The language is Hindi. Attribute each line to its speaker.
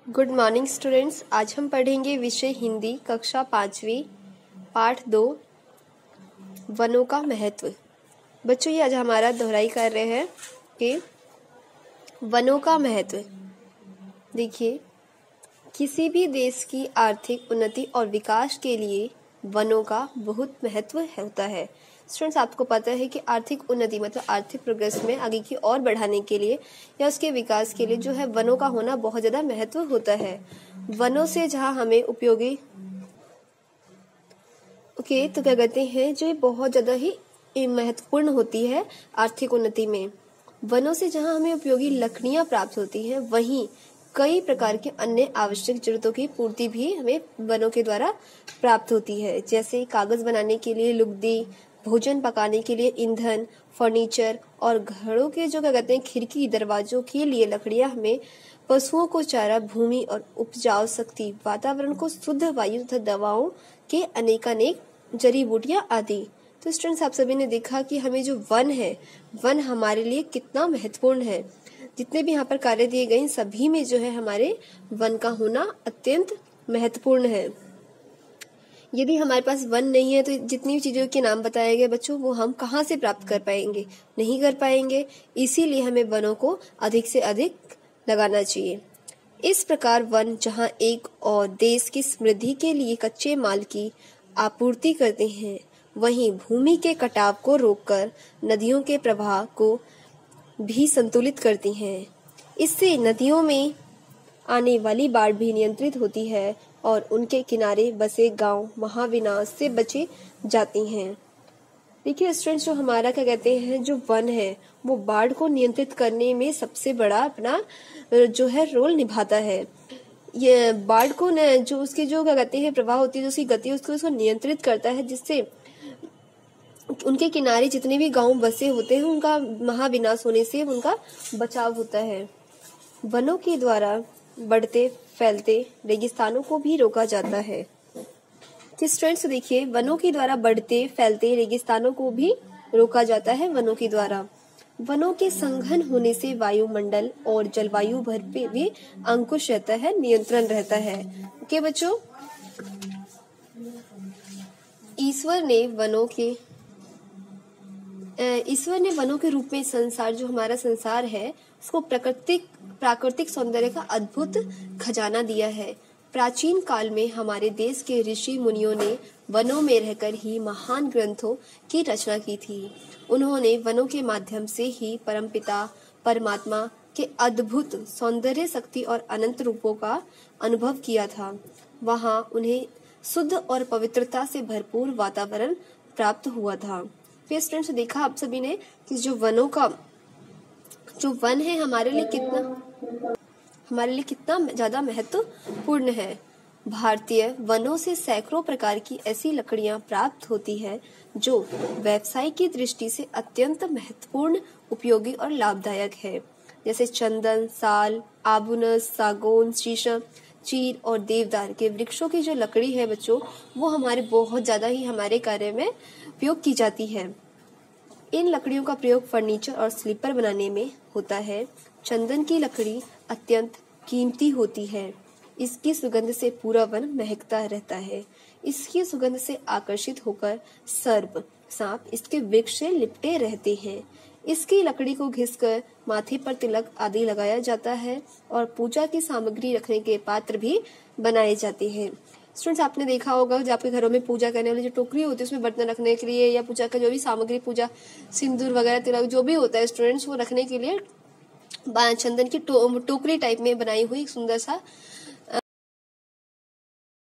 Speaker 1: Good morning students. आज हम पढ़ेंगे विषय हिंदी कक्षा 5वीं पाठ 2 वनों का महत्व। बच्चों ये आज हमारा दोहराई कर रहे हैं कि वनों का महत्व। देखिए, किसी भी देश की आर्थिक उन्नति और विकास के लिए वनों का बहुत महत्व होता है। स्टूडेंट्स, आपको पता है कि आर्थिक उन्नति मतलब आर्थिक प्रोग्रेस में आगे की और बढ़ाने के लिए या उसके विकास के लिए जो है वनों का होना बहुत ज्यादा महत्व होता है। वनों से जहाँ हमें उपयोगी तो क्या कहते हैं, जो ये बहुत ज्यादा ही महत्वपूर्ण होती है आर्थिक उन्नति में। वनों से जहाँ हमें उपयोगी लकड़ियां प्राप्त होती हैं, वहीं कई प्रकार के अन्य आवश्यक जरूरतों की पूर्ति भी हमें वनों के द्वारा प्राप्त होती है। जैसे कागज बनाने के लिए लुगदी, भोजन पकाने के लिए ईंधन, फर्नीचर और घरों के जो क्या कहते हैं खिड़की दरवाजों के लिए लकड़ियां हमें पशुओं को चारा, भूमि और उपजाऊ शक्ति, वातावरण को शुद्ध वायु तथा दवाओं के अनेकानेक जड़ी बूटियां आदि। तो स्टूडेंट्स, आप सभी ने देखा कि हमें जो वन है, वन हमारे लिए कितना महत्वपूर्ण है। जितने भी यहाँ पर कार्य दिए गए सभी में जो है हमारे वन का होना अत्यंत महत्वपूर्ण है। यदि हमारे पास वन नहीं है तो जितनी भी चीजों के नाम बताए गए बच्चों, वो हम कहाँ से प्राप्त कर पाएंगे? नहीं कर पाएंगे। इसीलिए हमें वनों को अधिक से अधिक लगाना चाहिए। इस प्रकार वन जहाँ एक और देश की समृद्धि के लिए कच्चे माल की आपूर्ति करते हैं, वहीं भूमि के कटाव को रोककर नदियों के प्रवाह को भी संतुलित करती हैं। इससे नदियों में आने वाली बाढ़ भी नियंत्रित होती है और उनके किनारे बसे गांव महाविनाश से बचे जाती हैं। देखिए स्टूडेंट्स, जो हमारा क्या कहते हैं जो वन है, वो बाढ़ को नियंत्रित करने में सबसे बड़ा अपना जो है रोल निभाता है। ये बाढ़ को न जो उसकी जो क्या कहते हैं प्रवाह होती है, जो उसकी गति उसको नियंत्रित करता है, जिससे उनके किनारे जितने भी गांव बसे होते हैं उनका महाविनाश होने से उनका बचाव होता है। वनों के द्वारा बढ़ते फैलते रेगिस्तानों को भी रोका जाता है। कि स्टूडेंट्स देखिए, वनों के द्वारा बढ़ते फैलते रेगिस्तानों को भी रोका जाता है वनों के द्वारा। वनों के संघन होने से वायुमंडल और जलवायु भर पे भी अंकुश रहता है, नियंत्रण रहता है। ओके बच्चों, ईश्वर ने वनों के रूप में संसार, जो हमारा संसार है, उसको प्राकृतिक सौंदर्य का अद्भुत खजाना दिया है। प्राचीन काल में हमारे देश के ऋषि मुनियों ने वनों में रहकर ही महान ग्रंथों की रचना की थी। उन्होंने वनों के माध्यम से ही परमपिता परमात्मा के अद्भुत सौंदर्य, शक्ति और अनंत रूपों का अनुभव किया था। वहां उन्हें शुद्ध और पवित्रता से भरपूर वातावरण प्राप्त हुआ था। फिर स्टूडेंट्स, देखा आप सभी ने कि जो वन है हमारे लिए कितना ज्यादा महत्वपूर्ण है। भारतीय वनों से सैकड़ों प्रकार की ऐसी लकड़ियां प्राप्त होती है जो व्यवसाय की दृष्टि से अत्यंत महत्वपूर्ण, उपयोगी और लाभदायक है। जैसे चंदन, साल, आबूनस, सागौन, शीशम, चीर और देवदार के वृक्षों की जो लकड़ी है बच्चों, वो हमारे बहुत ज्यादा ही हमारे कार्य में उपयोग की जाती है। इन लकड़ियों का प्रयोग फर्नीचर और स्लीपर बनाने में होता है। चंदन की लकड़ी अत्यंत कीमती होती है। इसकी सुगंध से पूरा वन महकता रहता है। इसकी सुगंध से आकर्षित होकर सर्प, सांप इसके वृक्ष से लिपटे रहते हैं। इसकी लकड़ी को घिसकर माथे पर तिलक आदि लगाया जाता है और पूजा की सामग्री रखने के पात्र भी बनाए जाते हैं। स्टूडेंट्स, आपने देखा होगा जब आपके घरों में पूजा करने वाली जो टोकरी होती है, उसमें बर्तन रखने के लिए या पूजा का जो भी सामग्री, पूजा सिंदूर वगैरह, तिलक जो भी होता है स्टूडेंट्स, वो रखने के लिए चंदन की टोकरी टाइप में बनाई हुई सुंदर सा